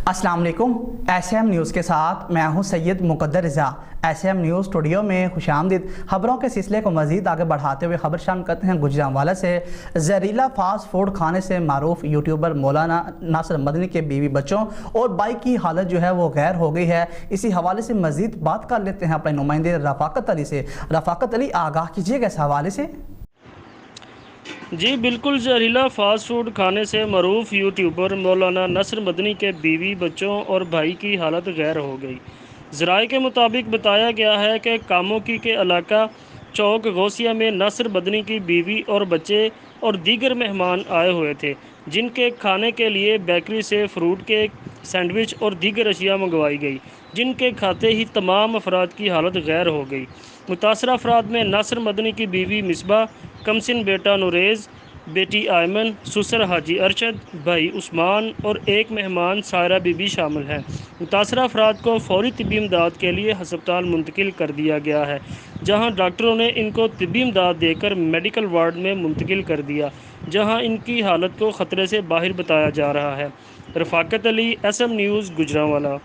अस्सलाम वालेकुम। SM news के साथ मैं हूं सैयद मुकद्दर रज़ा। SM न्यूज़ स्टूडियो में खुशामदीद। खबरों के सिलसिले को मज़ीद आगे बढ़ाते हुए खबर शामिल करते हैं गुजरांवाला से। जहरीला फास्ट फूड खाने से मारूफ यूट्यूबर मौलाना नासिर मदनी के बीवी बच्चों और बाई की हालत जो है वो गैर हो गई है। इसी हवाले से मज़ीद बात कर लेते हैं अपने नुमाइंदे रफ़ाकत अली से। रफ़ाकत अली, आगाह कीजिएगा इस हवाले से। जी बिल्कुल, जहरीला फास्ट फूड खाने से मरूफ यूट्यूबर मौलाना नसर मदनी के बीवी बच्चों और भाई की हालत गैर हो गई। ज़राए के मुताबिक बताया गया है कि कामोकी के इलाका चौक गौसिया में नसर मदनी की बीवी और बच्चे और दीगर मेहमान आए हुए थे, जिनके खाने के लिए बेकरी से फ्रूट केक, सैंडविच और दीगर अशिया मंगवाई गई, जिनके खाते ही तमाम अफराद की हालत गैर हो गई। मुतासर अफराद में नासिर मदनी की बीवी मिसबा, कमसिन बेटा नुरेज़, बेटी आयमन, ससुर हाजी अरशद, भाई उस्मान और एक मेहमान सायरा बीबी शामिल हैं। मुतासर अफराद को फौरी तिब्बी इमदाद के लिए हस्पताल मुंतकिल कर दिया गया है, जहां डॉक्टरों ने इनको तिब्बी इमदाद देकर मेडिकल वार्ड में मुंतकिल कर दिया, जहां इनकी हालत को ख़तरे से बाहर बताया जा रहा है। रफ़ाकत अली, SM न्यूज़, गुजरांवाला।